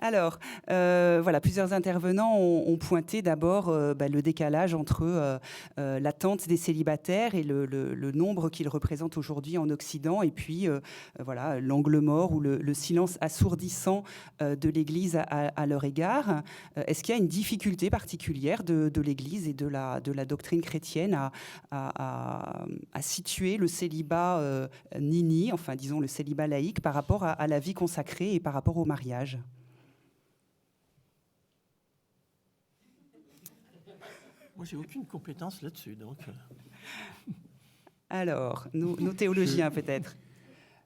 Alors, voilà, plusieurs intervenants ont pointé d'abord le décalage entre l'attente des célibataires et le nombre qu'ils représentent aujourd'hui en Occident, et puis voilà, l'angle mort ou le silence assourdissant de l'Église à leur égard. Est-ce qu'il y a une difficulté particulière de l'Église et de la doctrine chrétienne à situer le célibat nini, enfin disons le célibat laïque, par rapport à la vie consacrée et par rapport au mariage ? Moi, j'ai aucune compétence là-dessus, donc. Alors, nos théologiens peut-être.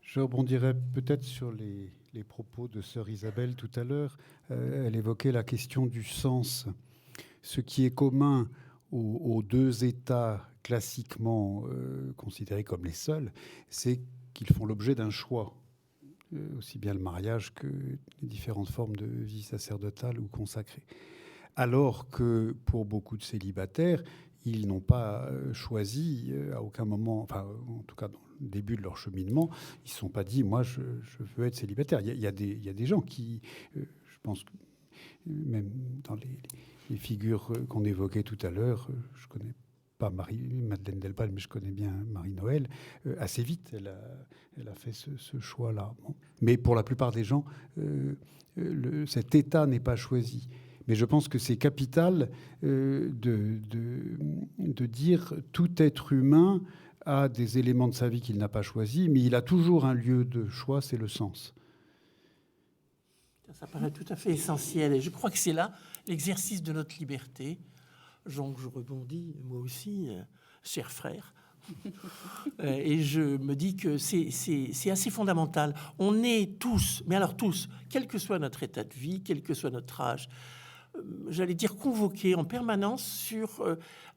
Je rebondirais peut-être sur les propos de sœur Isabelle tout à l'heure. Elle évoquait la question du sens. Ce qui est commun aux deux États classiquement considérés comme les seuls, c'est qu'ils font l'objet d'un choix. Aussi bien le mariage que les différentes formes de vie sacerdotale ou consacrée. Alors que pour beaucoup de célibataires, ils n'ont pas choisi à aucun moment, enfin en tout cas dans le début de leur cheminement, ils ne se sont pas dit « moi je veux être célibataire ». Il y a des gens qui, je pense que même dans les figures qu'on évoquait tout à l'heure, je ne connais pas Madeleine Delpal, mais je connais bien Marie-Noël, assez vite elle a fait ce choix-là. Bon. Mais pour la plupart des gens, cet état n'est pas choisi. Mais je pense que c'est capital de dire tout être humain a des éléments de sa vie qu'il n'a pas choisis, mais il a toujours un lieu de choix, c'est le sens. Ça paraît tout à fait essentiel. Et je crois que c'est là l'exercice de notre liberté. Jean, je rebondis, moi aussi, cher frère. Et je me dis que c'est assez fondamental. On est tous, mais alors tous, quel que soit notre état de vie, quel que soit notre âge, j'allais dire convoqués en permanence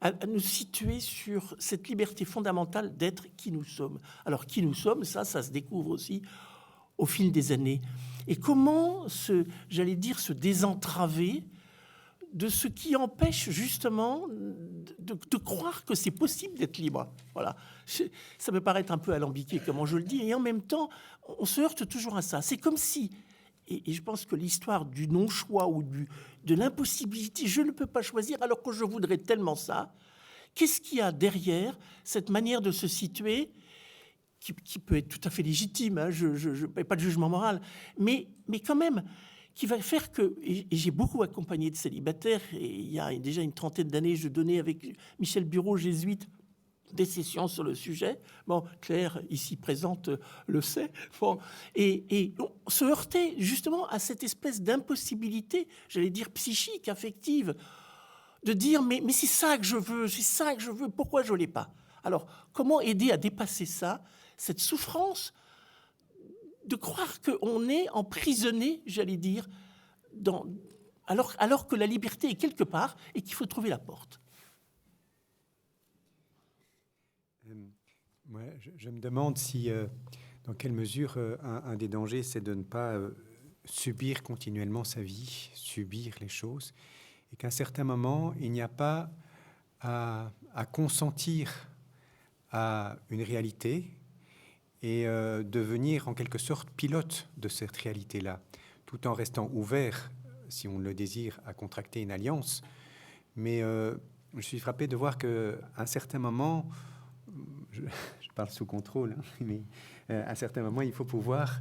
à nous situer sur cette liberté fondamentale d'être qui nous sommes. Alors qui nous sommes, ça se découvre aussi au fil des années. Et comment se désentraver de ce qui empêche justement de croire que c'est possible d'être libre. Voilà. Ça peut paraître un peu alambiqué, comment je le dis, et en même temps, on se heurte toujours à ça. C'est comme si, et je pense que l'histoire du non-choix ou de l'impossibilité, je ne peux pas choisir alors que je voudrais tellement ça, qu'est-ce qu'il y a derrière cette manière de se situer qui peut être tout à fait légitime, hein, je n'ai pas de jugement moral, mais quand même, qui va faire que, et j'ai beaucoup accompagné de célibataires, et il y a déjà une trentaine d'années, je donnais avec Michel Bureau, jésuite, des sessions sur le sujet. Bon, Claire, ici présente, le sait. Bon, et on se heurtait justement à cette espèce d'impossibilité, j'allais dire psychique, affective, de dire, mais c'est ça que je veux, pourquoi je ne l'ai pas? Alors, comment aider à dépasser ça, cette souffrance de croire qu'on est emprisonné, j'allais dire, alors que la liberté est quelque part et qu'il faut trouver la porte. Moi, je me demande si, dans quelle mesure, un des dangers, c'est de ne pas subir continuellement sa vie, subir les choses, et qu'à un certain moment, il n'y a pas à consentir à une réalité et devenir en quelque sorte pilote de cette réalité-là, tout en restant ouvert, si on le désire, à contracter une alliance. Mais je suis frappé de voir qu'à un certain moment, je parle sous contrôle, hein, mais à un certain moment, il faut pouvoir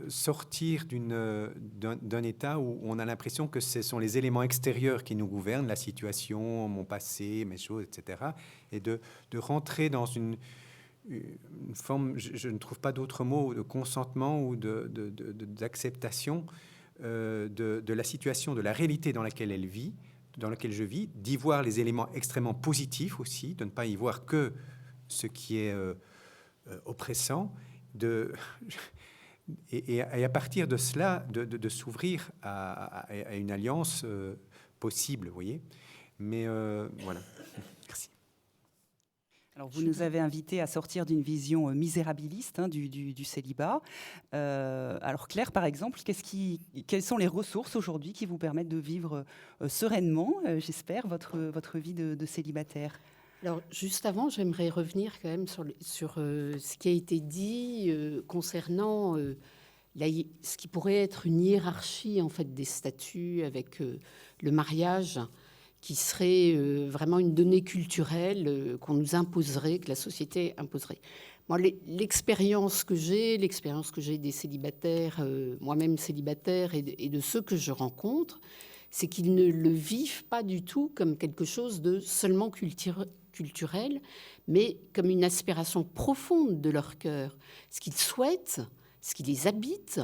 sortir d'un état où on a l'impression que ce sont les éléments extérieurs qui nous gouvernent, la situation, mon passé, mes choses, etc., et de rentrer dans une forme, je ne trouve pas d'autre mot, de consentement ou d'acceptation de la situation, de la réalité dans laquelle elle vit, dans laquelle je vis, d'y voir les éléments extrêmement positifs aussi, de ne pas y voir que ce qui est oppressant, et à partir de cela, de s'ouvrir à une alliance possible, vous voyez. Mais voilà. Merci. Alors, vous nous avez invités à sortir d'une vision misérabiliste du célibat. Alors, Claire, par exemple, quelles sont les ressources aujourd'hui qui vous permettent de vivre sereinement, j'espère, votre vie de célibataire ? Alors, juste avant, j'aimerais revenir quand même sur ce qui a été dit concernant... il ce qui pourrait être une hiérarchie en fait des statuts avec le mariage, qui serait vraiment une donnée culturelle qu'on nous imposerait, que la société imposerait. Moi, l'expérience que j'ai des célibataires, moi-même célibataire, et de ceux que je rencontre, c'est qu'ils ne le vivent pas du tout comme quelque chose de seulement culturel, mais comme une aspiration profonde de leur cœur. Ce qu'ils souhaitent, ce qui les habite,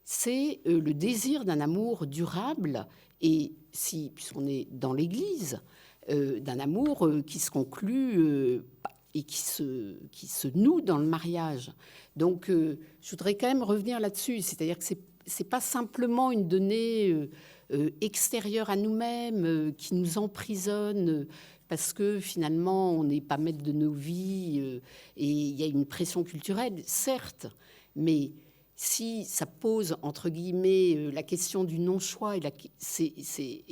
c'est le désir d'un amour durable, et puisqu'on est dans l'Église, d'un amour qui se conclut et qui se noue dans le mariage. Donc, je voudrais quand même revenir là-dessus, c'est-à-dire que c'est pas simplement une donnée extérieure à nous-mêmes qui nous emprisonne parce que finalement on n'est pas maître de nos vies et il y a une pression culturelle, certes, mais si ça pose, entre guillemets, la question du non-choix, et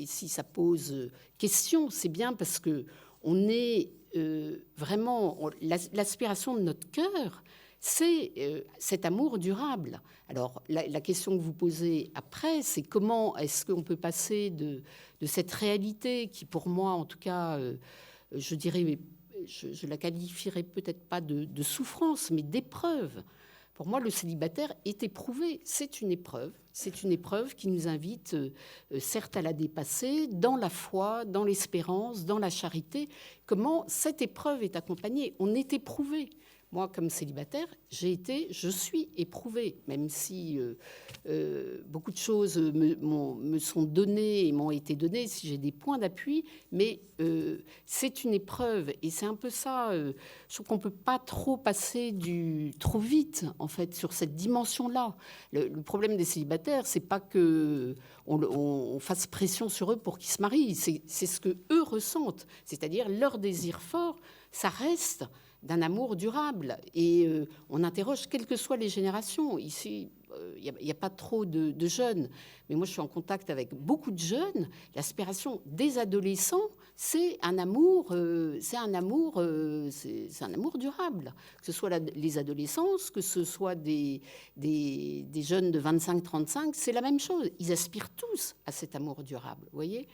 si ça pose question, c'est bien parce qu'on est vraiment... L'aspiration de notre cœur, c'est cet amour durable. Alors, la question que vous posez après, c'est comment est-ce qu'on peut passer de cette réalité qui, pour moi, en tout cas, je dirais, je la qualifierais peut-être pas de souffrance, mais d'épreuve. Pour moi, le célibataire est éprouvé. C'est une épreuve qui nous invite, certes, à la dépasser dans la foi, dans l'espérance, dans la charité. Comment cette épreuve est accompagnée? On est éprouvé. Moi, comme célibataire, je suis éprouvée, même si beaucoup de choses me sont données et m'ont été données, si j'ai des points d'appui, mais c'est une épreuve. Et c'est un peu ça, je trouve qu'on ne peut pas trop passer trop vite, en fait, sur cette dimension-là. Le problème des célibataires, c'est pas qu'on fasse pression sur eux pour qu'ils se marient, c'est ce qu'eux ressentent, c'est-à-dire leur désir fort, ça reste d'un amour durable. Et on interroge, quelles que soient les générations. Ici, il n'y a pas trop de jeunes, mais moi, je suis en contact avec beaucoup de jeunes. L'aspiration des adolescents, c'est un amour durable. Que ce soit les adolescences, que ce soit des jeunes de 25-35, c'est la même chose. Ils aspirent tous à cet amour durable, vous voyez.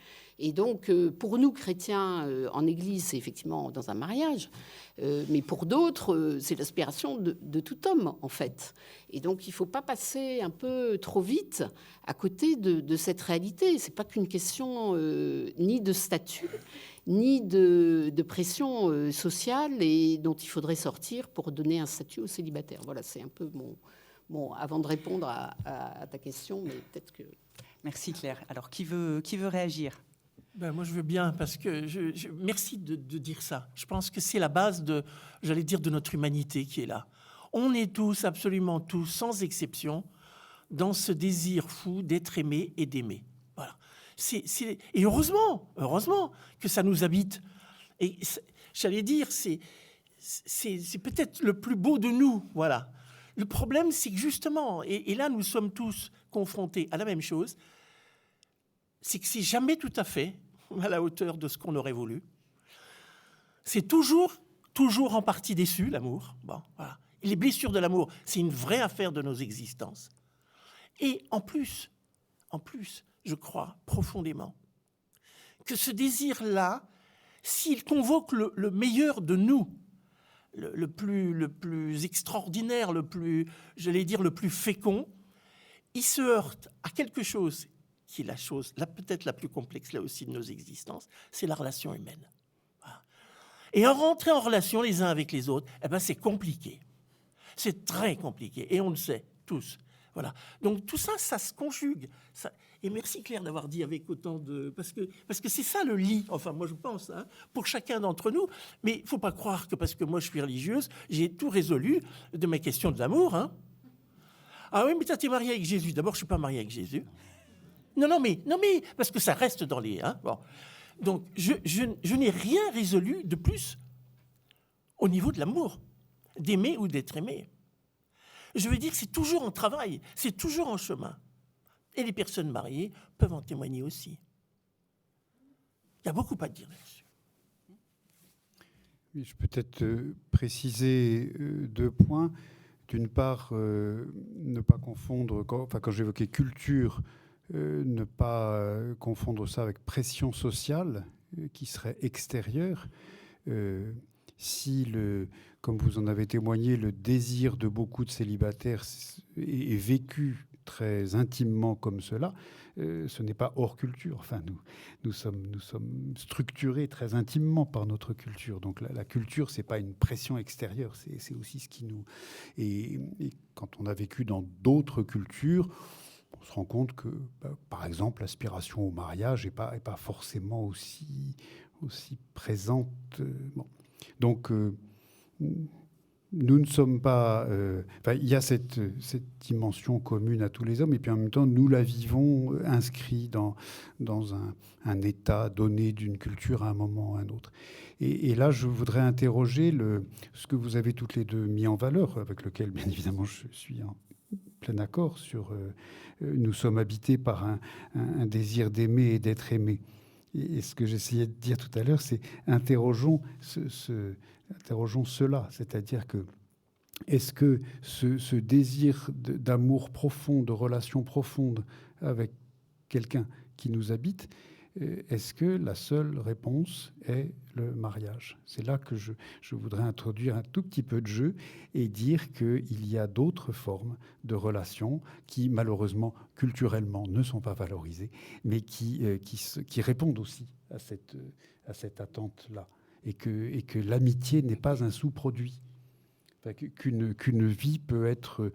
Et donc, pour nous, chrétiens, en Église, c'est effectivement dans un mariage. Mais pour d'autres, c'est l'aspiration de tout homme, en fait. Et donc, il ne faut pas passer un peu trop vite à côté de cette réalité. Ce n'est pas qu'une question ni de statut, ni de pression sociale et dont il faudrait sortir pour donner un statut aux célibataires. Voilà, c'est un peu mon avant de répondre à ta question, mais peut-être que... Merci Claire. Alors, qui veut réagir ? Ben, moi, je veux bien, parce que merci de dire ça. Je pense que c'est la base de notre humanité qui est là. On est tous, absolument tous, sans exception, dans ce désir fou d'être aimé et d'aimer. Voilà. Et heureusement que ça nous habite. Et j'allais dire, c'est peut-être le plus beau de nous. Voilà. Le problème, c'est que justement, et là, nous sommes tous confrontés à la même chose, c'est que c'est jamais tout à fait à la hauteur de ce qu'on aurait voulu. C'est toujours en partie déçu, l'amour. Bon, voilà. Et les blessures de l'amour, c'est une vraie affaire de nos existences. Et en plus, je crois profondément que ce désir-là, s'il convoque le meilleur de nous, le plus extraordinaire, le plus fécond, il se heurte à quelque chose qui est la chose peut-être la plus complexe là aussi de nos existences, c'est la relation humaine. Voilà. Et en rentrer en relation les uns avec les autres, c'est compliqué. C'est très compliqué, et on le sait tous. Voilà. Donc tout ça, ça se conjugue. Et merci Claire d'avoir dit avec autant de... Parce que c'est ça le lit, enfin moi je pense, pour chacun d'entre nous. Mais il ne faut pas croire que parce que moi je suis religieuse, j'ai tout résolu de mes questions de l'amour. Ah oui, mais t'es mariée avec Jésus. D'abord, je ne suis pas mariée avec Jésus. Non, mais, parce que ça reste dans les... Bon. Donc, je n'ai rien résolu de plus au niveau de l'amour, d'aimer ou d'être aimé. Je veux dire que c'est toujours en travail, c'est toujours en chemin. Et les personnes mariées peuvent en témoigner aussi. Il y a beaucoup à dire là-dessus. Oui, je peux peut-être préciser 2 points. d'une part, ne pas confondre, quand j'évoquais culture, ne pas confondre ça avec pression sociale qui serait extérieure. Si, comme vous en avez témoigné, le désir de beaucoup de célibataires est vécu très intimement comme cela, ce n'est pas hors culture. Enfin, nous sommes structurés très intimement par notre culture. Donc la culture, c'est pas une pression extérieure, c'est aussi ce qui nous... Et quand on a vécu dans d'autres cultures, on se rend compte que, par exemple, l'aspiration au mariage n'est pas forcément aussi présente. Bon. Donc, nous ne sommes pas... il y a cette dimension commune à tous les hommes, et puis en même temps, nous la vivons inscrit dans un état donné d'une culture à un moment ou à un autre. Et là, je voudrais interroger ce que vous avez toutes les deux mis en valeur, avec lequel, bien évidemment, je suis en plein accord sur... nous sommes habités par un désir d'aimer et d'être aimé. Et ce que j'essayais de dire tout à l'heure, c'est interrogeons cela, c'est-à-dire que est-ce que ce désir d'amour profond, de relation profonde avec quelqu'un qui nous habite, est-ce que la seule réponse est le mariage? C'est là que je voudrais introduire un tout petit peu de jeu et dire qu'il y a d'autres formes de relations qui, malheureusement, culturellement, ne sont pas valorisées, mais qui répondent aussi à cette attente-là. Et que l'amitié n'est pas un sous-produit. Enfin, qu'une vie peut être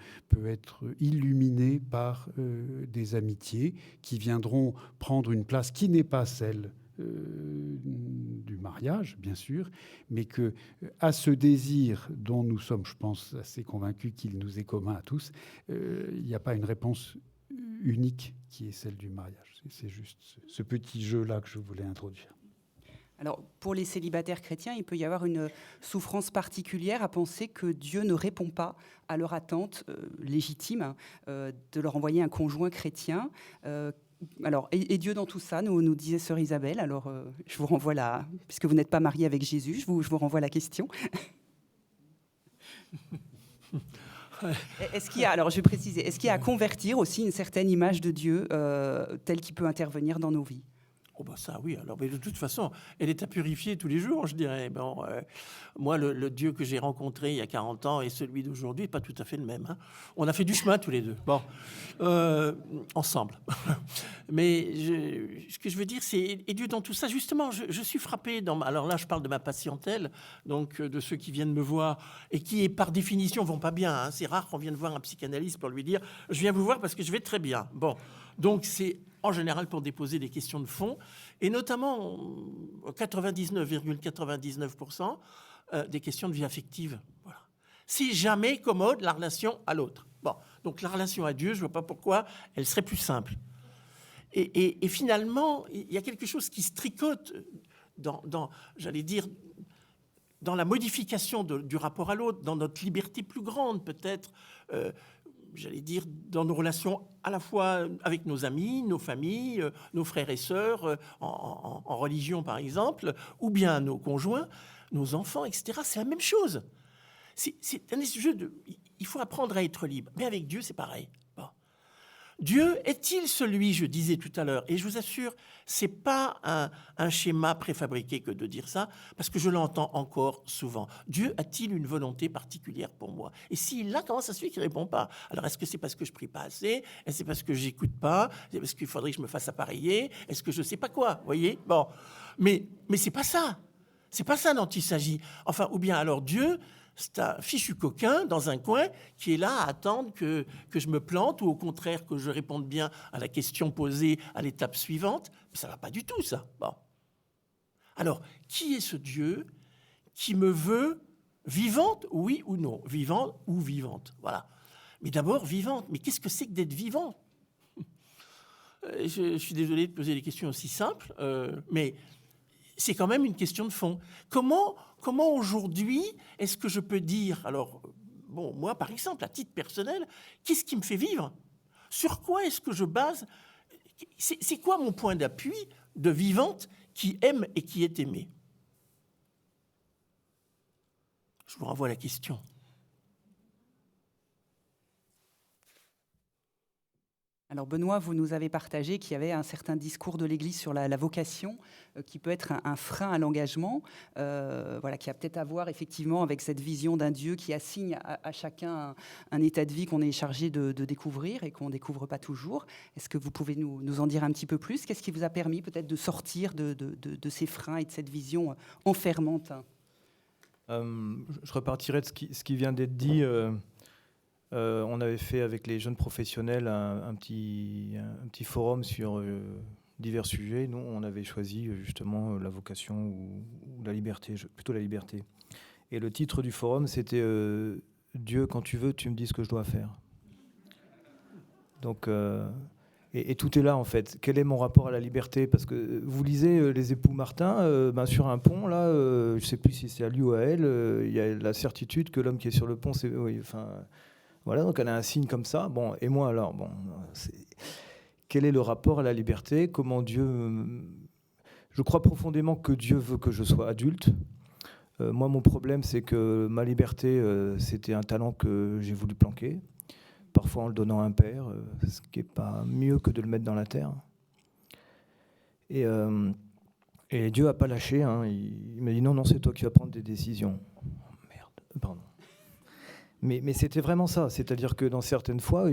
illuminée par des amitiés qui viendront prendre une place qui n'est pas celle du mariage, bien sûr, mais que à ce désir dont nous sommes, je pense, assez convaincus qu'il nous est commun à tous, il n'y a pas une réponse unique qui est celle du mariage. C'est juste ce petit jeu-là que je voulais introduire. Alors, pour les célibataires chrétiens, il peut y avoir une souffrance particulière à penser que Dieu ne répond pas à leur attente légitime de leur envoyer un conjoint chrétien. Alors, et Dieu dans tout ça, nous disait sœur Isabelle. Alors, je vous renvoie puisque vous n'êtes pas mariée avec Jésus, je vous renvoie la question. Est-ce qu'il y a, alors je vais préciser, est-ce qu'il y a à convertir aussi une certaine image de Dieu telle qu'il peut intervenir dans nos vies ? Oh bah ça oui, alors mais de toute façon, elle est à purifier tous les jours, je dirais. Bon, moi, le Dieu que j'ai rencontré il y a 40 ans et celui d'aujourd'hui n'est pas tout à fait le même. Hein. On a fait du chemin tous les deux, bon, ensemble. Mais ce que je veux dire, c'est, et Dieu dans tout ça, justement, je suis frappé, alors là je parle de ma patientèle, donc de ceux qui viennent me voir et qui, par définition, vont pas bien. Hein. C'est rare qu'on vienne voir un psychanalyste pour lui dire « je viens vous voir parce que je vais très bien ». Bon, donc c'est en général pour déposer des questions de fond, et notamment 99,99% des questions de vie affective. Voilà. Si jamais commode la relation à l'autre. Bon, donc la relation à Dieu, je ne vois pas pourquoi elle serait plus simple. Et finalement, il y a quelque chose qui se tricote j'allais dire, dans la modification du rapport à l'autre, dans notre liberté plus grande peut-être, j'allais dire, dans nos relations à la fois avec nos amis, nos familles, nos frères et sœurs, en religion par exemple, ou bien nos conjoints, nos enfants, etc. C'est la même chose. C'est un jeu il faut apprendre à être libre. Mais avec Dieu, c'est pareil. Bon. Dieu est-il celui, je disais tout à l'heure, et je vous assure, c'est pas un schéma préfabriqué que de dire ça, parce que je l'entends encore souvent. Dieu a-t-il une volonté particulière pour moi? Et s'il l'a, comment ça se fait qu'il ne répond pas? Alors, est-ce que c'est parce que je prie pas assez? Est-ce que c'est parce que j'écoute pas? Est-ce qu'il faudrait que je me fasse appareiller? Est-ce que je sais pas quoi? Vous voyez? Bon. Mais c'est pas ça. C'est pas ça dont il s'agit. Enfin, ou bien alors Dieu, c'est un fichu coquin dans un coin qui est là à attendre que je me plante ou au contraire que je réponde bien à la question posée à l'étape suivante. Mais ça ne va pas du tout, ça. Bon. Alors, qui est ce Dieu qui me veut vivante, oui ou non? Vivante ou vivante, voilà. Mais d'abord, vivante. Mais qu'est-ce que c'est que d'être vivant? Je suis désolé de poser des questions aussi simples, mais c'est quand même une question de fond. Comment aujourd'hui est-ce que je peux dire, alors, bon, moi, par exemple, à titre personnel, qu'est-ce qui me fait vivre? Sur quoi est-ce que je base? C'est quoi mon point d'appui de vivante qui aime et qui est aimée? Je vous renvoie à la question. Alors Benoît, vous nous avez partagé qu'il y avait un certain discours de l'Église sur la vocation qui peut être un frein à l'engagement, voilà, qui a peut-être à voir effectivement avec cette vision d'un Dieu qui assigne à chacun un état de vie qu'on est chargé de découvrir et qu'on ne découvre pas toujours. Est-ce que vous pouvez nous en dire un petit peu plus? Qu'est-ce qui vous a permis peut-être de sortir de ces freins et de cette vision enfermante? Je repartirai de ce qui vient d'être dit. On avait fait avec les jeunes professionnels un petit forum sur divers sujets. Nous, on avait choisi justement la vocation ou la liberté, plutôt la liberté. Et le titre du forum, c'était Dieu, quand tu veux, tu me dis ce que je dois faire. Donc, et tout est là en fait. Quel est mon rapport à la liberté? Parce que vous lisez Les Époux Martin, sur un pont, là, je ne sais plus si c'est à lui ou à elle, il y a la certitude que l'homme qui est sur le pont, c'est... Oui, enfin... Voilà, donc elle a un signe comme ça. Bon, et moi alors, quel est le rapport à la liberté? Comment Dieu... Je crois profondément que Dieu veut que je sois adulte. Moi, mon problème, c'est que ma liberté, c'était un talent que j'ai voulu planquer, parfois en le donnant à un père, ce qui n'est pas mieux que de le mettre dans la terre. Et Dieu n'a pas lâché. Hein. Il m'a dit non, c'est toi qui vas prendre des décisions. Oh, merde, pardon. Mais c'était vraiment ça, c'est-à-dire que dans certaines fois,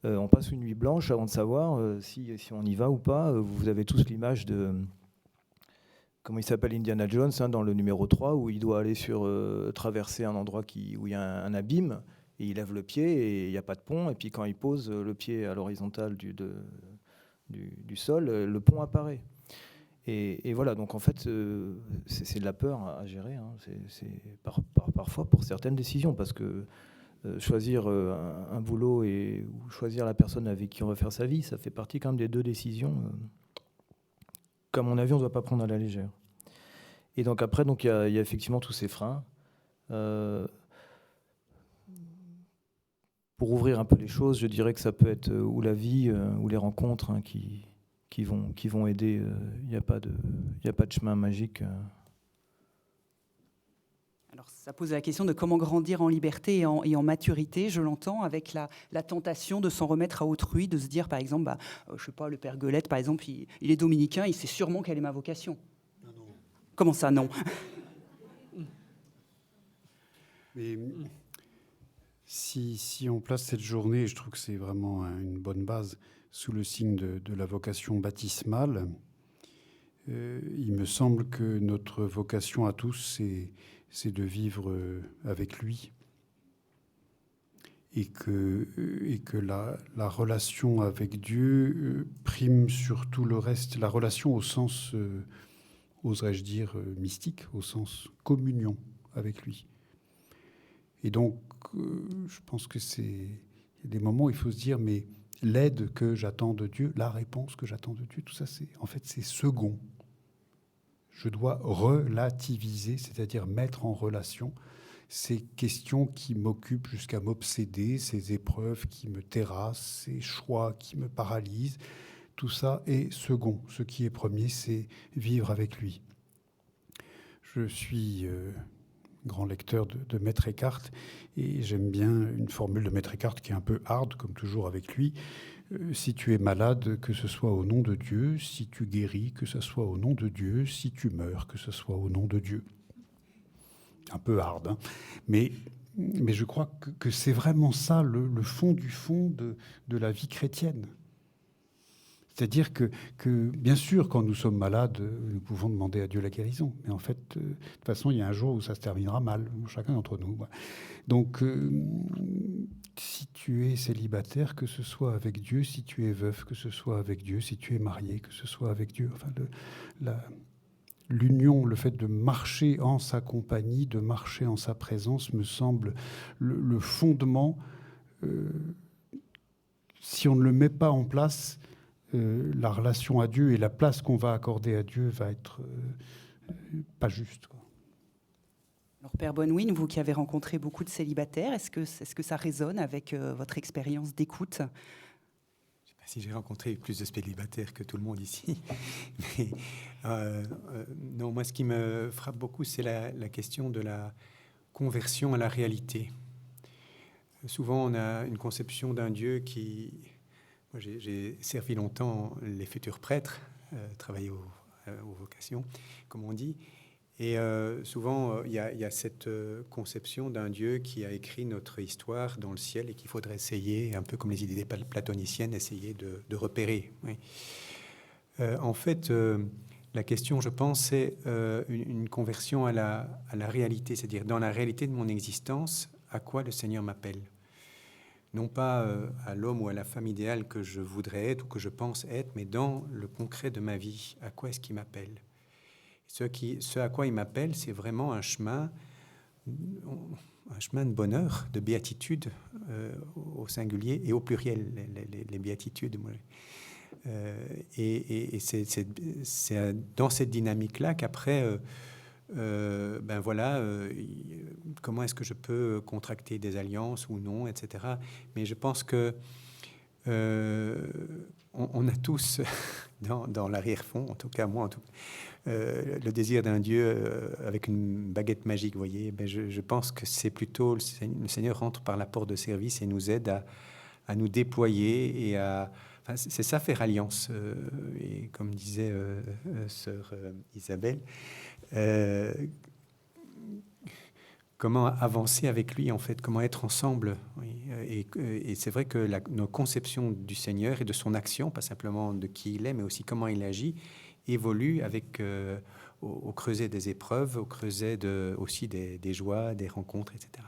on passe une nuit blanche avant de savoir si on y va ou pas. Vous avez tous l'image de, comment il s'appelle, Indiana Jones, hein, dans le numéro 3, où il doit aller traverser un endroit où il y a un abîme, et il lève le pied, et il n'y a pas de pont, et puis quand il pose le pied à l'horizontale du sol, le pont apparaît. Et voilà, donc en fait, c'est de la peur à gérer, hein. C'est parfois pour certaines décisions, parce que choisir un boulot ou choisir la personne avec qui on va faire sa vie, ça fait partie quand même des deux décisions qu'à mon avis, on ne doit pas prendre à la légère. Et donc après, il y a effectivement tous ces freins. Pour ouvrir un peu les choses, je dirais que ça peut être ou la vie ou les rencontres, hein, qui vont aider. Il n'y a pas de chemin magique. Alors, ça pose la question de comment grandir en liberté et en maturité, je l'entends, avec la tentation de s'en remettre à autrui, de se dire, par exemple, je ne sais pas, le père Guelette, par exemple, il est dominicain, il sait sûrement quelle est ma vocation. Non. Comment ça, non? Mais si on place cette journée, je trouve que c'est vraiment une bonne base, sous le signe de la vocation baptismale, il me semble que notre vocation à tous, c'est de vivre avec lui, et que la relation avec Dieu prime sur tout le reste, la relation au sens, oserais-je dire, mystique, au sens communion avec lui. Et donc, je pense que il y a des moments où il faut se dire, mais l'aide que j'attends de Dieu, la réponse que j'attends de Dieu, tout ça, c'est second. Je dois relativiser, c'est-à-dire mettre en relation ces questions qui m'occupent jusqu'à m'obséder, ces épreuves qui me terrassent, ces choix qui me paralysent. Tout ça est second. Ce qui est premier, c'est vivre avec lui. Je suis grand lecteur de Maître Eckhart, et j'aime bien une formule de Maître Eckhart qui est un peu hard, comme toujours avec lui. Si tu es malade, que ce soit au nom de Dieu. Si tu guéris, que ce soit au nom de Dieu. Si tu meurs, que ce soit au nom de Dieu. Un peu hard, hein. Mais je crois que c'est vraiment ça le fond du fond de la vie chrétienne. C'est-à-dire que, bien sûr, quand nous sommes malades, nous pouvons demander à Dieu la guérison. Mais en fait, de toute façon, il y a un jour où ça se terminera mal, chacun d'entre nous. Donc, si tu es célibataire, que ce soit avec Dieu. Si tu es veuf, que ce soit avec Dieu. Si tu es marié, que ce soit avec Dieu. Enfin, l'union, le fait de marcher en sa compagnie, de marcher en sa présence, me semble le fondement. Si on ne le met pas en place, la relation à Dieu et la place qu'on va accorder à Dieu va être pas juste, quoi. Alors, Père Bonwin, vous qui avez rencontré beaucoup de célibataires, est-ce que ça résonne avec votre expérience d'écoute? Je ne sais pas si j'ai rencontré plus de célibataires que tout le monde ici. Mais, non, moi, ce qui me frappe beaucoup, c'est la question de la conversion à la réalité. Souvent, on a une conception d'un Dieu qui... Moi, j'ai servi longtemps les futurs prêtres, travaillé aux vocations, comme on dit. Et souvent, il y a cette conception d'un Dieu qui a écrit notre histoire dans le ciel et qu'il faudrait essayer, un peu comme les idées platoniciennes, essayer de repérer. Oui. En fait, la question, je pense, c'est une conversion à la réalité, c'est-à-dire dans la réalité de mon existence, à quoi le Seigneur m'appelle. Non pas à l'homme ou à la femme idéale que je voudrais être ou que je pense être, mais dans le concret de ma vie, à quoi est-ce qu'il m'appelle ? Ce à quoi il m'appelle, c'est vraiment un chemin de bonheur, de béatitude au singulier et au pluriel, les béatitudes. Et c'est dans cette dynamique-là qu'après, comment est-ce que je peux contracter des alliances ou non, etc. Mais je pense que on a tous dans l'arrière-fond, en tout cas moi, le désir d'un Dieu avec une baguette magique, vous voyez. Je pense que c'est plutôt le Seigneur rentre par la porte de service et nous aide à nous déployer et à... Enfin, c'est ça, faire alliance. Et comme disait sœur Isabelle, comment avancer avec lui, en fait, comment être ensemble. Oui. Et c'est vrai que nos conceptions du Seigneur et de son action, pas simplement de qui il est, mais aussi comment il agit, évoluent avec, au creuset des épreuves, au creuset aussi des joies, des rencontres, etc.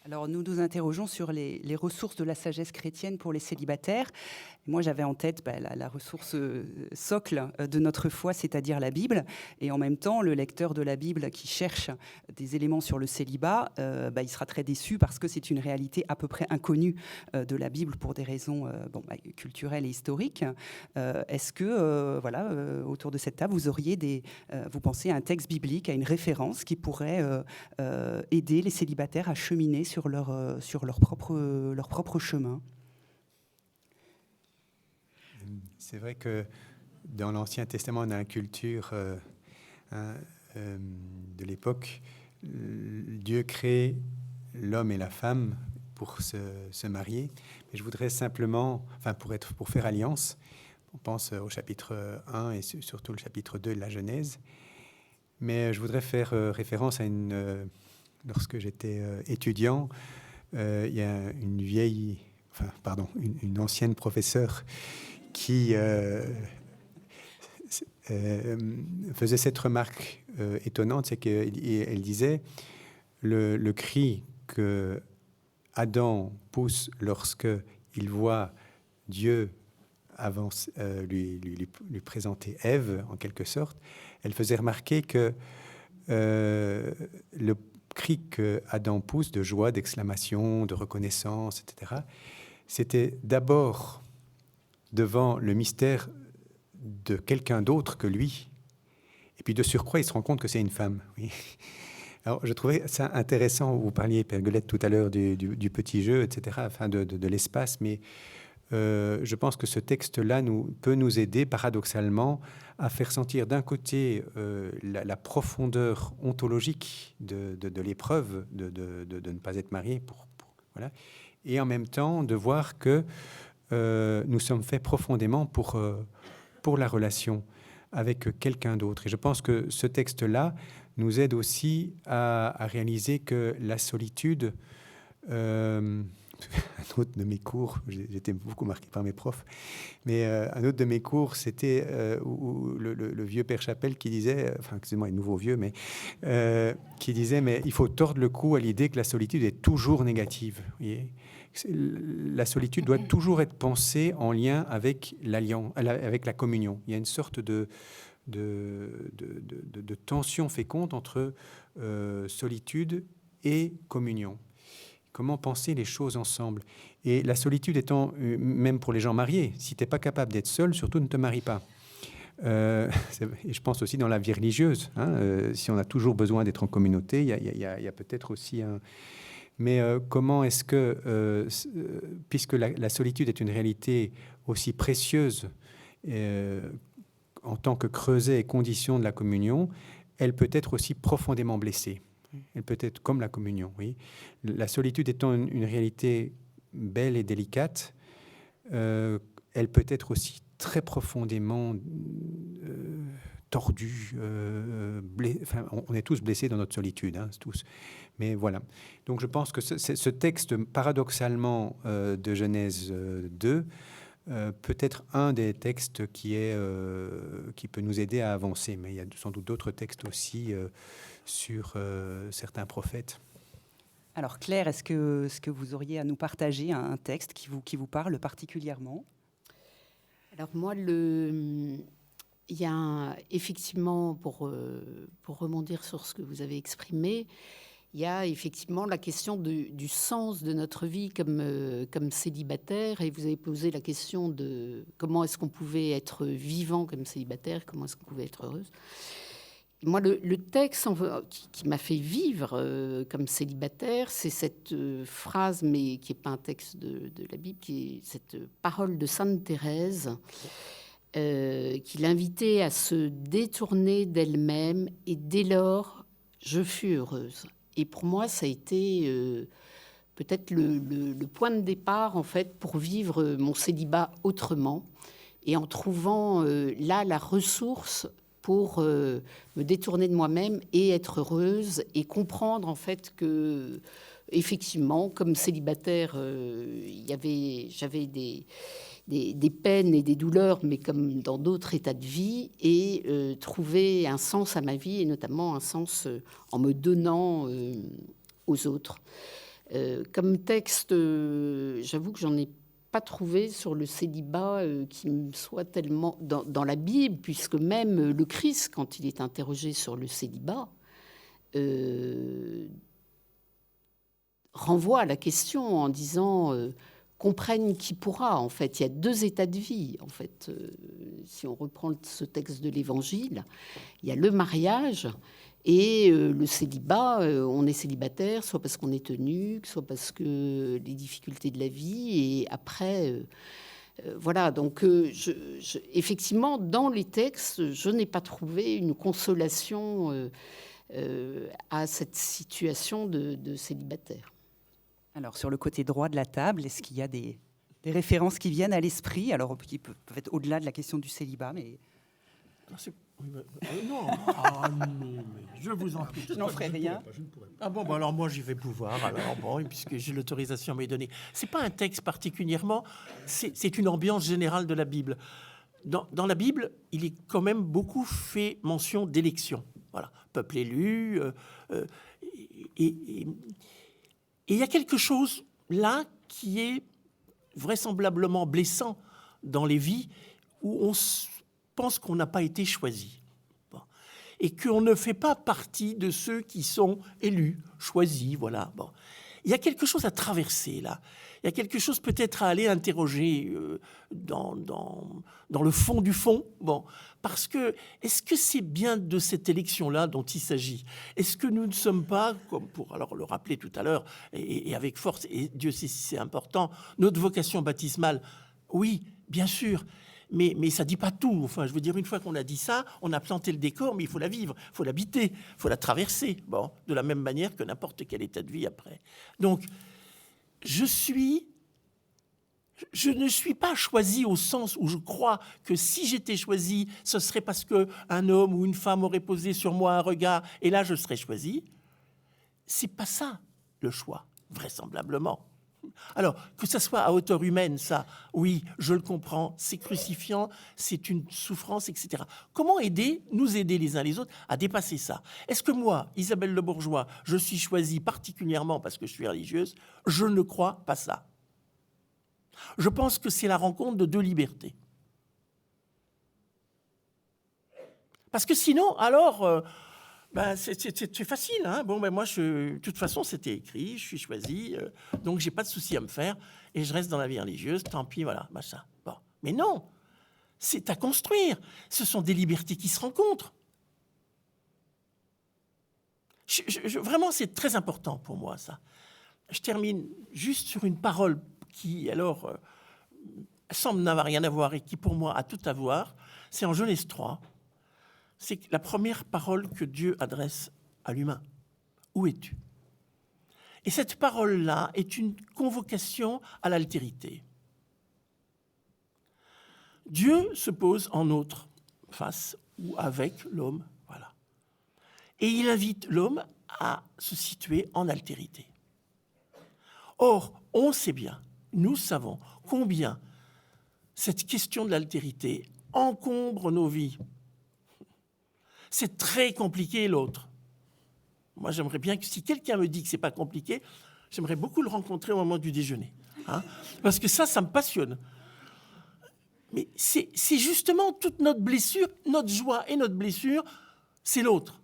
Alors, nous nous interrogeons sur les ressources de la sagesse chrétienne pour les célibataires. Moi, j'avais en tête la ressource socle de notre foi, c'est-à-dire la Bible. Et en même temps, le lecteur de la Bible qui cherche des éléments sur le célibat, il sera très déçu parce que c'est une réalité à peu près inconnue de la Bible pour des raisons culturelles et historiques. Est-ce que, autour de cette table, vous auriez vous pensez à un texte biblique, à une référence qui pourrait aider les célibataires à cheminer sur leur propre chemin? C'est vrai que dans l'Ancien Testament, on a une culture de l'époque. Dieu crée l'homme et la femme pour se marier. Mais je voudrais simplement, pour faire alliance, on pense au chapitre 1 et surtout le chapitre 2 de la Genèse. Mais je voudrais faire référence à lorsque j'étais étudiant, il y a une ancienne professeure qui faisait cette remarque étonnante, c'est qu'elle disait le cri que Adam pousse lorsque il voit Dieu lui présenter Ève, en quelque sorte. Elle faisait remarquer que le cri que Adam pousse de joie, d'exclamation, de reconnaissance, etc., c'était d'abord devant le mystère de quelqu'un d'autre que lui. Et puis de surcroît, il se rend compte que c'est une femme. Oui. Alors, je trouvais ça intéressant. Vous parliez, Père Guelette, tout à l'heure du petit jeu, etc., de l'espace. Mais je pense que ce texte-là peut nous aider, paradoxalement, à faire sentir d'un côté la profondeur ontologique de l'épreuve de ne pas être marié, voilà, et en même temps de voir que nous sommes faits profondément pour la relation avec quelqu'un d'autre. Et je pense que ce texte-là nous aide aussi à réaliser que la solitude... un autre de mes cours, j'étais beaucoup marqué par mes profs, mais un autre de mes cours, c'était le vieux Père Chapelle qui disait, excusez-moi, un nouveau vieux, mais qui disait, mais il faut tordre le cou à l'idée que la solitude est toujours négative. Vous voyez, la solitude doit toujours être pensée en lien avec avec la communion. Il y a une sorte de tension féconde entre solitude et communion. Comment penser les choses ensemble. Et la solitude étant, même pour les gens mariés, si tu n'es pas capable d'être seul, surtout ne te marie pas. Et je pense aussi dans la vie religieuse. Si on a toujours besoin d'être en communauté, il y a peut-être aussi un... Mais comment est-ce que, puisque la solitude est une réalité aussi précieuse en tant que creuset et condition de la communion, elle peut être aussi profondément blessée. Elle peut être comme la communion, oui. La solitude étant une réalité belle et délicate, elle peut être aussi très profondément tordue. Enfin, on est tous blessés dans notre solitude, hein, tous. Mais voilà. Donc je pense que ce texte, paradoxalement, de Genèse 2, peut être un des textes qui peut nous aider à avancer. Mais il y a sans doute d'autres textes aussi sur certains prophètes. Alors Claire, est-ce que vous auriez à nous partager un texte qui vous parle particulièrement ? Alors moi, il y a effectivement, pour rebondir sur ce que vous avez exprimé, il y a effectivement la question du sens de notre vie comme célibataire, et vous avez posé la question de comment est-ce qu'on pouvait être vivant comme célibataire, comment est-ce qu'on pouvait être heureuse. Moi, le texte qui m'a fait vivre comme célibataire, c'est cette phrase, mais qui n'est pas un texte de la Bible, qui est cette parole de Sainte Thérèse, qui l'invitait à se détourner d'elle-même, et dès lors, je fus heureuse. Et pour moi, ça a été peut-être le point de départ, en fait, pour vivre mon célibat autrement, et en trouvant là la ressource pour me détourner de moi-même et être heureuse, et comprendre en fait que, effectivement, comme célibataire, j'avais des peines et des douleurs, mais comme dans d'autres états de vie, et trouver un sens à ma vie, et notamment un sens en me donnant aux autres. Comme texte, j'avoue que j'en ai pas trouvé sur le célibat qui me soit tellement dans la Bible, puisque même le Christ, quand il est interrogé sur le célibat, renvoie à la question en disant comprenne qui pourra. En fait, il y a deux états de vie. En fait, si on reprend ce texte de l'Évangile, il y a le mariage et le célibat. On est célibataire, soit parce qu'on est eunuque, soit parce que les difficultés de la vie. Et après, voilà. Donc, effectivement, dans les textes, je n'ai pas trouvé une consolation à cette situation de célibataire. Alors, sur le côté droit de la table, est-ce qu'il y a des références qui viennent à l'esprit, alors qui peuvent être au-delà de la question du célibat, mais... Non, mais je vous en prie. Je n'en ferai rien. Ah bon, alors moi j'y vais pouvoir. Alors bon, puisque j'ai l'autorisation à m'y donner. C'est pas un texte particulièrement, c'est une ambiance générale de la Bible. Dans la Bible, il est quand même beaucoup fait mention d'élection. Voilà, peuple élu. Et il y a quelque chose là qui est vraisemblablement blessant dans les vies où on pense qu'on n'a pas été choisi. Bon. Et qu'on ne fait pas partie de ceux qui sont élus, choisis, voilà. Bon. Il y a quelque chose à traverser là. Il y a quelque chose peut-être à aller interroger dans le fond du fond. Bon. Parce que, est-ce que c'est bien de cette élection-là dont il s'agit ? Est-ce que nous ne sommes pas, comme pour alors le rappeler tout à l'heure, et avec force, et Dieu sait si c'est important, notre vocation baptismale, oui, bien sûr, mais ça ne dit pas tout. Enfin, je veux dire, une fois qu'on a dit ça, on a planté le décor, mais il faut la vivre, il faut l'habiter, il faut la traverser, bon, de la même manière que n'importe quel état de vie après. Donc, je ne suis pas choisi au sens où je crois que si j'étais choisi, ce serait parce qu'un homme ou une femme aurait posé sur moi un regard et là je serais choisi. C'est pas ça le choix, vraisemblablement. Alors, que ça soit à hauteur humaine, ça, oui, je le comprends, c'est crucifiant, c'est une souffrance, etc. Comment nous aider les uns les autres à dépasser ça ? Est-ce que moi, Isabelle Le Bourgeois, je suis choisie particulièrement parce que je suis religieuse ? Je ne crois pas ça. Je pense que c'est la rencontre de deux libertés. Parce que sinon, alors... c'est facile, hein. Bon, moi, de toute façon, c'était écrit, je suis choisi, donc j'ai pas de souci à me faire, et je reste dans la vie religieuse, tant pis, voilà, machin. Bon. Mais non, c'est à construire. Ce sont des libertés qui se rencontrent. Vraiment, c'est très important pour moi, ça. Je termine juste sur une parole qui, alors, semble n'avoir rien à voir et qui, pour moi, a tout à voir. C'est en Genèse 3. C'est la première parole que Dieu adresse à l'humain. Où es-tu ? Et cette parole-là est une convocation à l'altérité. Dieu se pose en autre, face ou avec l'homme, voilà. Et il invite l'homme à se situer en altérité. Or, on sait bien, nous savons combien cette question de l'altérité encombre nos vies. C'est très compliqué, l'autre. Moi, j'aimerais bien que si quelqu'un me dit que ce n'est pas compliqué, j'aimerais beaucoup le rencontrer au moment du déjeuner. Hein, parce que ça me passionne. Mais c'est justement toute notre blessure, notre joie et notre blessure, c'est l'autre.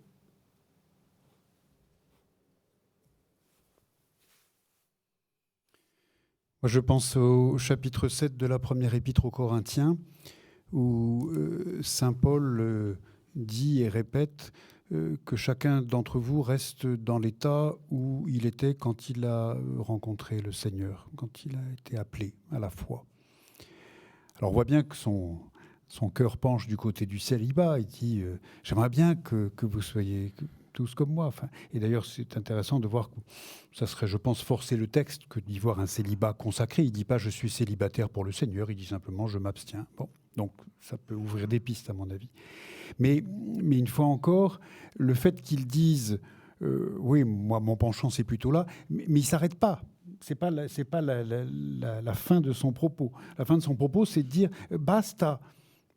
Moi, je pense au chapitre 7 de la première épître aux Corinthiens, où saint Paul dit et répète que chacun d'entre vous reste dans l'état où il était quand il a rencontré le Seigneur, quand il a été appelé à la foi. Alors on voit bien que son cœur penche du côté du célibat. Il dit j'aimerais bien que vous soyez tous comme moi. Enfin, et d'ailleurs, c'est intéressant de voir que ça serait, je pense, forcer le texte que d'y voir un célibat consacré. Il ne dit pas je suis célibataire pour le Seigneur, il dit simplement je m'abstiens. Bon, donc ça peut ouvrir des pistes à mon avis. Mais une fois encore, le fait qu'ils disent oui, moi mon penchant c'est plutôt là, mais il ne s'arrête pas. C'est pas la fin de son propos. La fin de son propos, c'est de dire basta.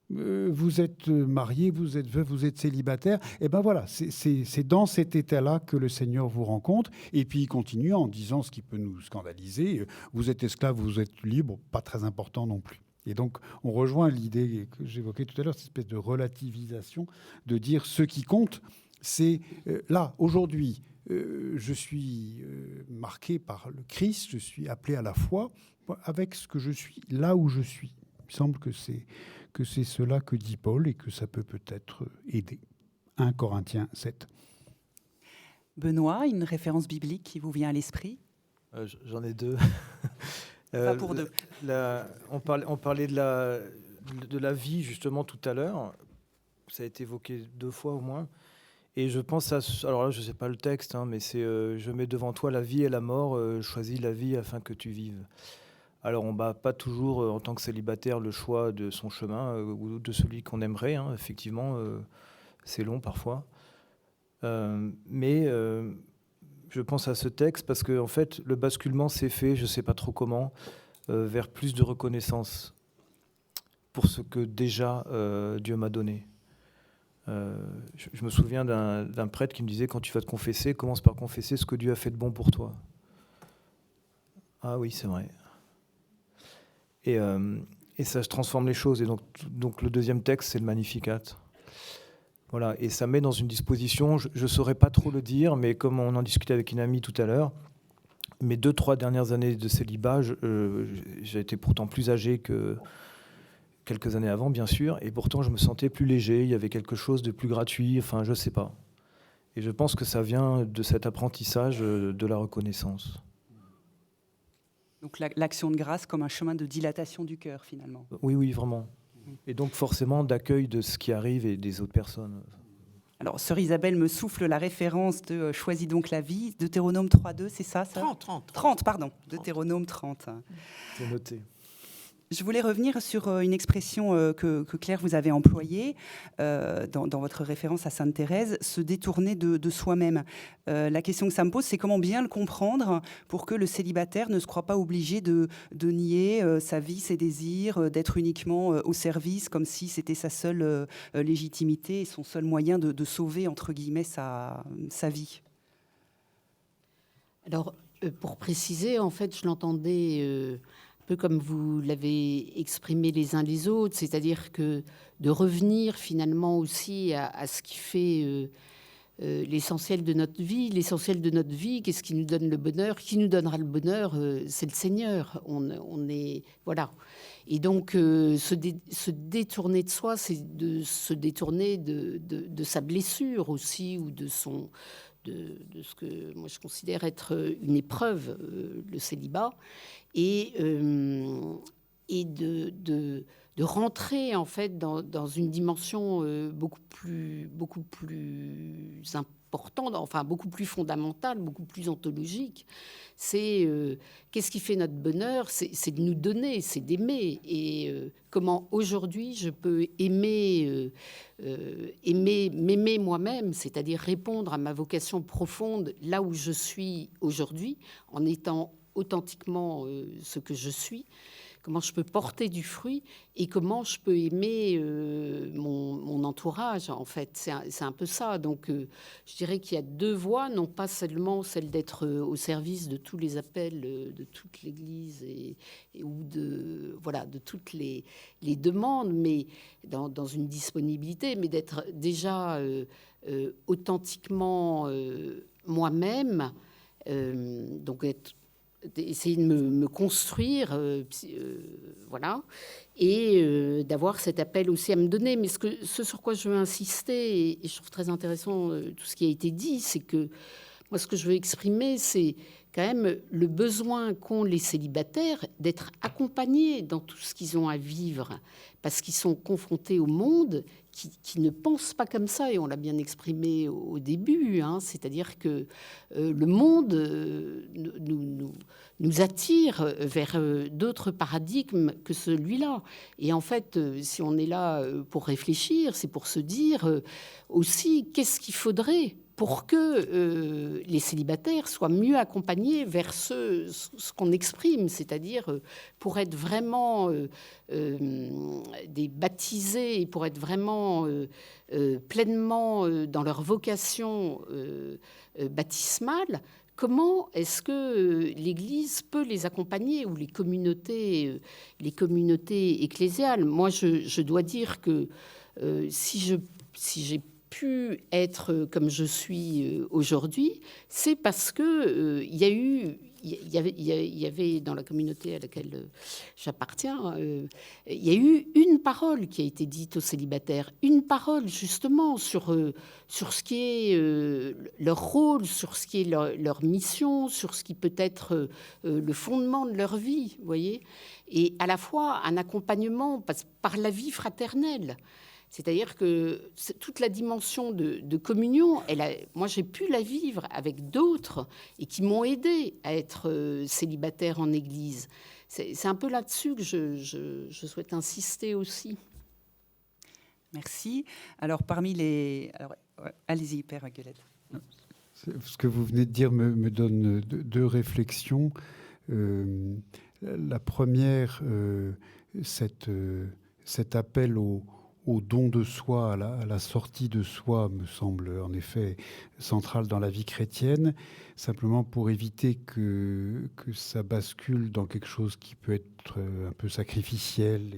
Vous êtes marié, vous êtes veuf, vous êtes célibataire. Et ben voilà, c'est dans cet état-là que le Seigneur vous rencontre. Et puis il continue en disant ce qui peut nous scandaliser. Vous êtes esclave, vous êtes libre, pas très important non plus. Et donc on rejoint l'idée que j'évoquais tout à l'heure, cette espèce de relativisation, de dire ce qui compte, c'est là, aujourd'hui. Je suis marqué par le Christ, je suis appelé à la foi avec ce que je suis, là où je suis. Il me semble que c'est cela que dit Paul et que ça peut peut-être aider. 1 Corinthiens 7. Benoît, une référence biblique qui vous vient à l'esprit? J'en ai deux. Pas pour deux. On parlait de la vie justement tout à l'heure. Ça a été évoqué 2 fois au moins. Et je pense à... Alors là, je ne sais pas le texte, hein, mais c'est je mets devant toi la vie et la mort, choisis la vie afin que tu vives. Alors, on ne bat pas toujours, en tant que célibataire, le choix de son chemin ou de celui qu'on aimerait. Hein. Effectivement, c'est long parfois. Mais je pense à ce texte parce que, en fait, le basculement s'est fait, je ne sais pas trop comment, vers plus de reconnaissance pour ce que déjà Dieu m'a donné. Je me souviens d'un prêtre qui me disait, quand tu vas te confesser, commence par confesser ce que Dieu a fait de bon pour toi. Ah oui, c'est vrai. Et ça transforme les choses. Et donc le deuxième texte, c'est le Magnificat. Voilà, et ça met dans une disposition, je ne saurais pas trop le dire, mais comme on en discutait avec une amie tout à l'heure, mes 2-3 dernières années de célibat, j'ai été pourtant plus âgé que quelques années avant, bien sûr, et pourtant je me sentais plus léger, il y avait quelque chose de plus gratuit, enfin je sais pas. Et je pense que ça vient de cet apprentissage de la reconnaissance. Donc l'action de grâce comme un chemin de dilatation du cœur, finalement. Oui, vraiment. Et donc forcément d'accueil de ce qui arrive et des autres personnes. Alors, sœur Isabelle me souffle la référence de Choisis donc la vie, Deutéronome 3.2, c'est ça 30, pardon, Deutéronome 30. C'est noté. Je voulais revenir sur une expression que Claire vous avait employée dans votre référence à Sainte Thérèse, se détourner de soi-même. La question que ça me pose, c'est comment bien le comprendre pour que le célibataire ne se croit pas obligé de nier sa vie, ses désirs, d'être uniquement au service, comme si c'était sa seule légitimité et son seul moyen de sauver, entre guillemets, sa vie. Alors, pour préciser, en fait, je l'entendais... peu comme vous l'avez exprimé les uns les autres, c'est-à-dire que de revenir finalement aussi à ce qui fait l'essentiel de notre vie. L'essentiel de notre vie, qu'est-ce qui nous donne le bonheur? Qui nous donnera le bonheur? C'est le Seigneur. On est... Voilà. Et donc, se détourner de soi, c'est de se détourner de sa blessure aussi, ou de ce que moi je considère être une épreuve, le célibat, et de rentrer en fait dans une dimension beaucoup plus important, enfin beaucoup plus fondamental, beaucoup plus ontologique. C'est qu'est-ce qui fait notre bonheur? C'est de nous donner, c'est d'aimer. Et comment aujourd'hui je peux aimer, m'aimer moi-même, c'est-à-dire répondre à ma vocation profonde là où je suis aujourd'hui, en étant authentiquement ce que je suis. Comment je peux porter du fruit et comment je peux aimer mon entourage, en fait. C'est un peu ça. Donc, je dirais qu'il y a deux voies, non pas seulement celle d'être au service de tous les appels de toute l'Église ou de toutes les demandes, mais dans une disponibilité, mais d'être déjà authentiquement moi-même, donc essayer de me construire, voilà, et d'avoir cet appel aussi à me donner. Mais ce sur quoi je veux insister, et je trouve très intéressant tout ce qui a été dit, c'est que moi, ce que je veux exprimer, c'est quand même le besoin qu'ont les célibataires d'être accompagnés dans tout ce qu'ils ont à vivre, parce qu'ils sont confrontés au monde qui ne pense pas comme ça, et on l'a bien exprimé au début, hein, c'est-à-dire que le monde nous attire vers d'autres paradigmes que celui-là. Et en fait, si on est là pour réfléchir, c'est pour se dire aussi qu'est-ce qu'il faudrait pour que les célibataires soient mieux accompagnés vers ce qu'on exprime, c'est-à-dire pour être vraiment des baptisés, pour être vraiment pleinement dans leur vocation baptismale. Comment est-ce que l'Église peut les accompagner, ou les communautés ecclésiales? Moi, je dois dire que si j'ai pu être comme je suis aujourd'hui, c'est parce que il y avait dans la communauté à laquelle j'appartiens, il y a eu une parole qui a été dite aux célibataires, une parole justement sur ce qui est leur rôle, sur ce qui est leur mission, sur ce qui peut être le fondement de leur vie, vous voyez, et à la fois un accompagnement par la vie fraternelle. C'est-à-dire que toute la dimension de communion, moi j'ai pu la vivre avec d'autres et qui m'ont aidé à être célibataire en Église. C'est un peu là-dessus que je souhaite insister aussi. Merci. Alors parmi les... allez-y, Père Guelette. Ce que vous venez de dire me donne deux réflexions. La première, cet appel au don de soi, à la sortie de soi, me semble en effet central dans la vie chrétienne, simplement pour éviter que ça bascule dans quelque chose qui peut être un peu sacrificiel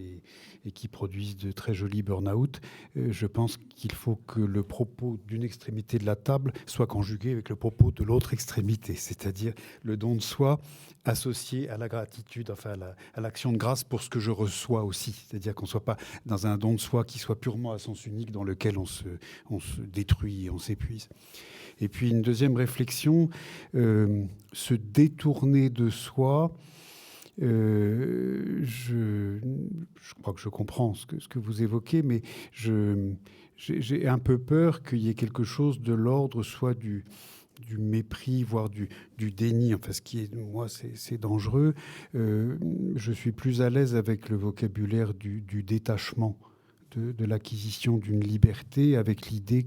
et qui produise de très jolis burn-out. Je pense qu'il faut que le propos d'une extrémité de la table soit conjugué avec le propos de l'autre extrémité, c'est-à-dire le don de soi associé à la gratitude, enfin à l'action de grâce pour ce que je reçois aussi. C'est-à-dire qu'on ne soit pas dans un don de soi qui soit purement à sens unique, dans lequel on se détruit et on s'épuise. Et puis une deuxième réflexion, se détourner de soi. Je crois que je comprends ce que vous évoquez, mais j'ai un peu peur qu'il y ait quelque chose de l'ordre soit du mépris, voire du déni. Enfin, ce qui est, moi, c'est dangereux. Je suis plus à l'aise avec le vocabulaire du détachement, de l'acquisition d'une liberté, avec l'idée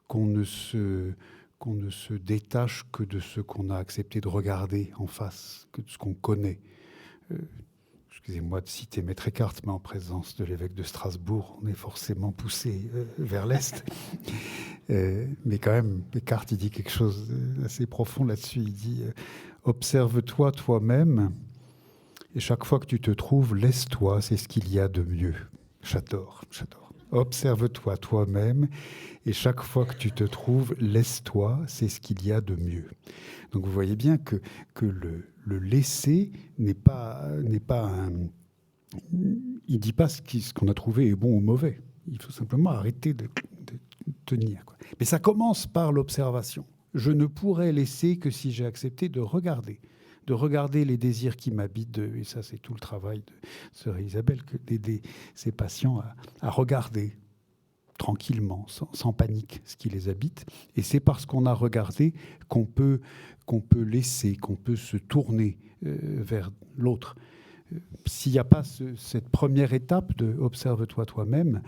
qu'on ne se détache que de ce qu'on a accepté de regarder en face, que de ce qu'on connaît. Excusez-moi de citer Maître Eckhart, mais en présence de l'évêque de Strasbourg, on est forcément poussé vers l'Est. Mais quand même, Eckhart, il dit quelque chose d'assez profond là-dessus. Il dit « Observe-toi toi-même, et chaque fois que tu te trouves, laisse-toi, c'est ce qu'il y a de mieux. » J'adore. Observe-toi toi-même, et chaque fois que tu te trouves, laisse-toi, c'est ce qu'il y a de mieux. Donc vous voyez bien que le laisser n'est pas un... Il ne dit pas ce qu'on a trouvé est bon ou mauvais. Il faut simplement arrêter de tenir, quoi. Mais ça commence par l'observation. Je ne pourrais laisser que si j'ai accepté de regarder les désirs qui m'habitent, et ça c'est tout le travail de sœur Isabelle, d'aider ses patients à regarder tranquillement, sans panique, ce qui les habite. Et c'est parce qu'on a regardé qu'on peut laisser, qu'on peut se tourner vers l'autre. S'il n'y a pas cette première étape de « observe-toi toi-même »,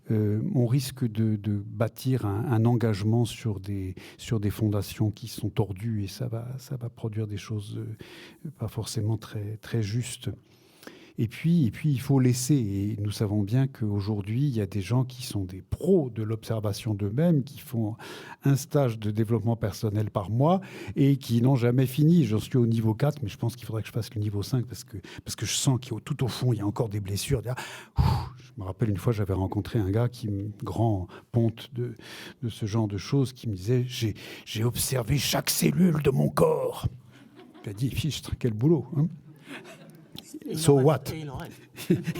on risque de bâtir un engagement sur des fondations qui sont tordues et ça va produire des choses pas forcément très, très justes. Et puis, il faut laisser. Et nous savons bien qu'aujourd'hui, il y a des gens qui sont des pros de l'observation d'eux-mêmes, qui font un stage de développement personnel par mois et qui n'ont jamais fini. J'en suis au niveau 4, mais je pense qu'il faudrait que je fasse le niveau 5 parce que je sens qu'il tout au fond, il y a encore des blessures. Je me rappelle une fois, j'avais rencontré un gars grand ponte de ce genre de choses, qui me disait « J'ai observé chaque cellule de mon corps ». Il a dit « Fichtre, quel boulot hein !» So what?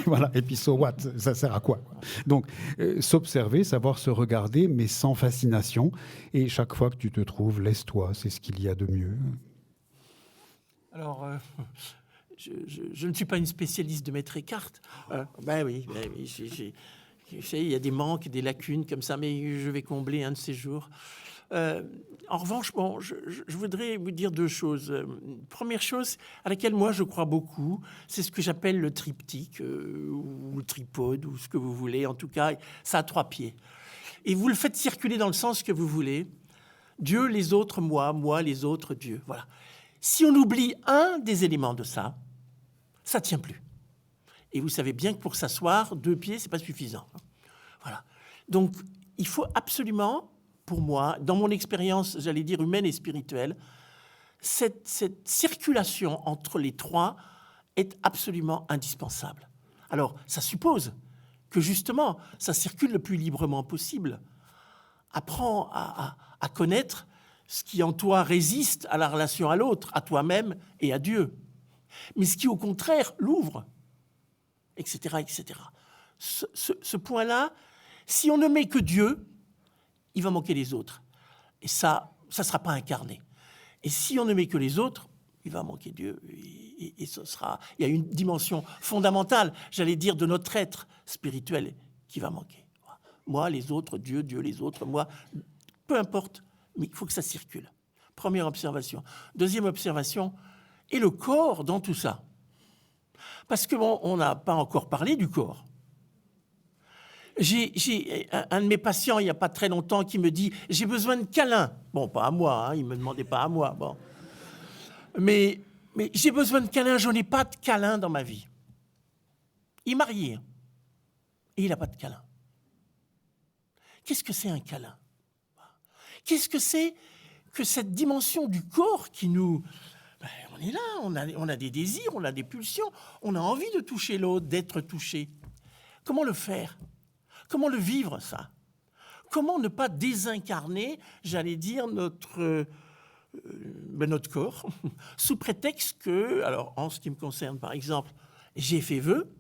Voilà. Et puis so what? Ça sert à quoi? Donc, s'observer, savoir se regarder, mais sans fascination. Et chaque fois que tu te trouves, laisse-toi. C'est ce qu'il y a de mieux. Alors, je ne suis pas une spécialiste de Maître Eckhart. Ben oui. Il y a des manques, des lacunes comme ça, mais je vais combler un de ces jours. En revanche, je voudrais vous dire deux choses. Première chose à laquelle moi je crois beaucoup, c'est ce que j'appelle le triptyque ou le tripode ou ce que vous voulez. En tout cas, ça a 3 pieds. Et vous le faites circuler dans le sens que vous voulez. Dieu, les autres, moi, les autres, Dieu. Voilà. Si on oublie un des éléments de ça, ça tient plus. Et vous savez bien que pour s'asseoir, 2 pieds, c'est pas suffisant. Voilà. Donc, il faut absolument, pour moi, dans mon expérience, j'allais dire humaine et spirituelle, cette circulation entre les 3 est absolument indispensable. Alors, ça suppose que justement, ça circule le plus librement possible. Apprends à connaître ce qui en toi résiste à la relation à l'autre, à toi-même et à Dieu. Mais ce qui, au contraire, l'ouvre, etc., etc. Ce point-là, si on ne met que Dieu, il va manquer les autres. Et ça ne sera pas incarné. Et si on ne met que les autres, il va manquer Dieu. Et ce sera, il y a une dimension fondamentale, j'allais dire, de notre être spirituel qui va manquer. Moi, les autres, Dieu, les autres, moi, peu importe, mais il faut que ça circule. Première observation. Deuxième observation, et le corps dans tout ça. Parce qu'on n'a pas encore parlé du corps. J'ai un de mes patients, il n'y a pas très longtemps, qui me dit « J'ai besoin de câlins ». Bon, pas à moi, hein, il ne me demandait pas à moi. Bon. Mais j'ai besoin de câlins, je n'ai pas de câlins dans ma vie. Il est marié, hein, et il n'a pas de câlin. Qu'est-ce que c'est un câlin? Qu'est-ce que c'est que cette dimension du corps qui nous... Ben, on est là, on a des désirs, on a des pulsions, on a envie de toucher l'autre, d'être touché. Comment le faire? Comment le vivre, ça? Comment ne pas désincarner, j'allais dire, notre corps, sous prétexte que, alors en ce qui me concerne par exemple, j'ai fait vœu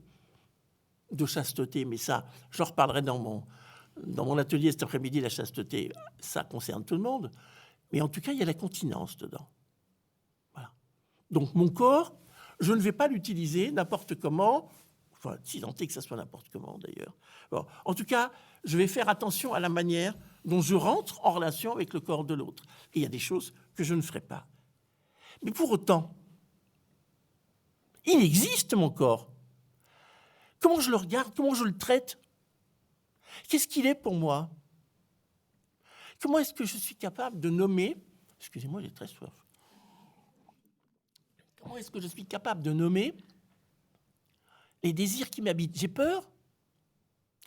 de chasteté, mais ça, j'en reparlerai dans mon atelier cet après-midi, la chasteté, ça concerne tout le monde, mais en tout cas, il y a la continence dedans. Voilà. Donc mon corps, je ne vais pas l'utiliser n'importe comment, enfin, si tant est que ça soit n'importe comment d'ailleurs. Bon, en tout cas, je vais faire attention à la manière dont je rentre en relation avec le corps de l'autre. Et il y a des choses que je ne ferai pas. Mais pour autant, il existe mon corps. Comment je le regarde? Comment je le traite? Qu'est-ce qu'il est pour moi? Comment est-ce que je suis capable de nommer... Excusez-moi, j'ai très soif. Comment est-ce que je suis capable de nommer les désirs qui m'habitent? J'ai peur?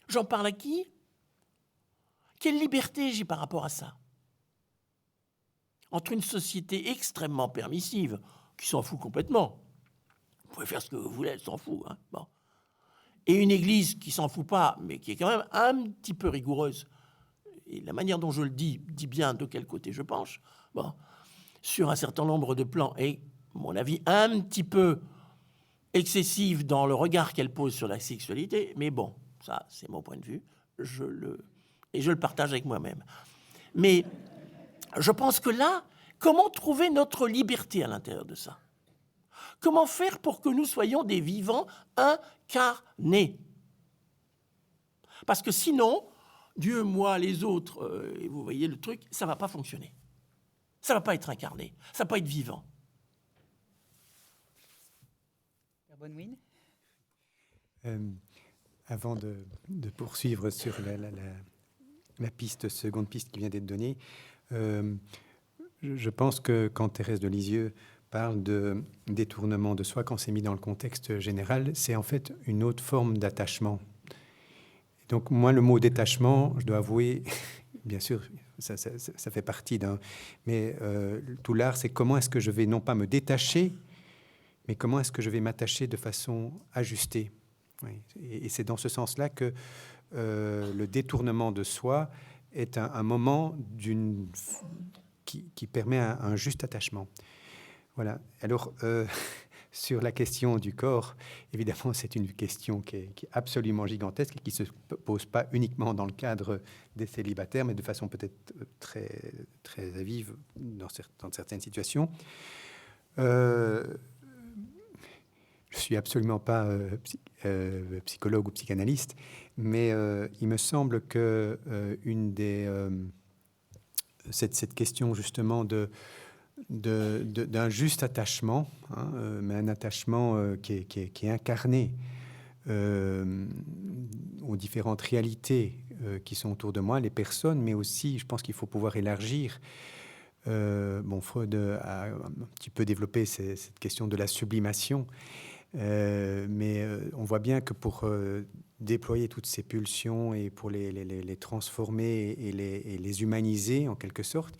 J'en parle à qui? Quelle liberté j'ai par rapport à ça? Entre une société extrêmement permissive, qui s'en fout complètement, vous pouvez faire ce que vous voulez, elle s'en fout, hein, bon. Et une église qui s'en fout pas, mais qui est quand même un petit peu rigoureuse, et la manière dont je le dis bien de quel côté je penche, bon, sur un certain nombre de plans, et, à mon avis, un petit peu excessive dans le regard qu'elle pose sur la sexualité, mais bon, ça, c'est mon point de vue, et je le partage avec moi-même. Mais je pense que là, comment trouver notre liberté à l'intérieur de ça? Comment faire pour que nous soyons des vivants incarnés? Parce que sinon, Dieu, moi, les autres, et vous voyez le truc, ça ne va pas fonctionner. Ça ne va pas être incarné, ça ne va pas être vivant. Bonwin. Avant de poursuivre sur la seconde piste qui vient d'être donnée, je pense que quand Thérèse de Lisieux parle de détournement de soi, quand c'est mis dans le contexte général, c'est en fait une autre forme d'attachement. Donc moi, le mot détachement, je dois avouer, bien sûr, ça fait partie d'un... Mais tout l'art, c'est comment est-ce que je vais non pas me détacher, mais comment est-ce que je vais m'attacher de façon ajustée. Oui. Et c'est dans ce sens-là que le détournement de soi est un moment qui permet un juste attachement. Voilà. Alors, sur la question du corps, évidemment, c'est une question qui est absolument gigantesque et qui ne se pose pas uniquement dans le cadre des célibataires, mais de façon peut-être très, très vive dans certaines situations. Je ne suis absolument pas psychologue ou psychanalyste, mais il me semble que cette question justement d'un juste attachement, hein, mais un attachement qui est incarné aux différentes réalités qui sont autour de moi, les personnes, mais aussi, je pense qu'il faut pouvoir élargir. Freud a un petit peu développé cette question de la sublimation. Mais on voit bien que pour déployer toutes ces pulsions et pour les transformer et les humaniser en quelque sorte,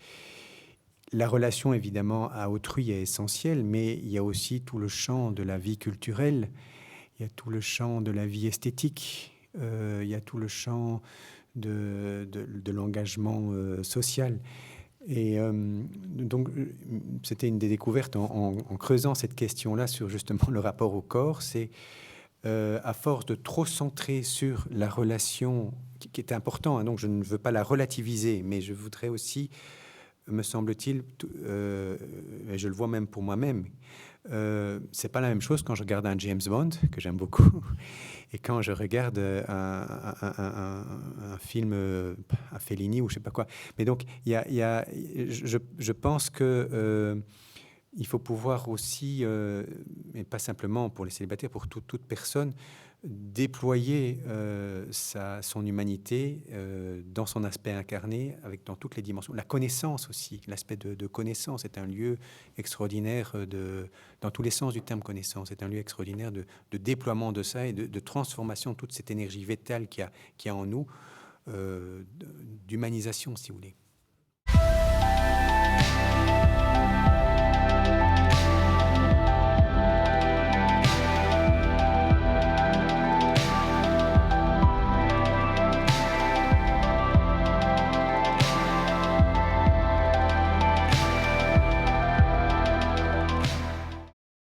la relation évidemment à autrui est essentielle, mais il y a aussi tout le champ de la vie culturelle, il y a tout le champ de la vie esthétique, il y a tout le champ de l'engagement social. Et donc, c'était une des découvertes en creusant cette question-là sur justement le rapport au corps. C'est à force de trop centrer sur la relation, qui est important, hein, donc je ne veux pas la relativiser, mais je voudrais aussi, me semble-t-il, et je le vois même pour moi-même, c'est pas la même chose quand je regarde un James Bond, que j'aime beaucoup, et quand je regarde un film, un Fellini ou je sais pas quoi. Mais donc, je pense que il faut pouvoir aussi, et pas simplement pour les célibataires, pour toute personne, déployer son humanité dans son aspect incarné, dans toutes les dimensions. La connaissance aussi, l'aspect de connaissance est un lieu extraordinaire, dans tous les sens du terme connaissance, c'est un lieu extraordinaire de déploiement de ça et de transformation de toute cette énergie vitale qu'il y a en nous, d'humanisation, si vous voulez.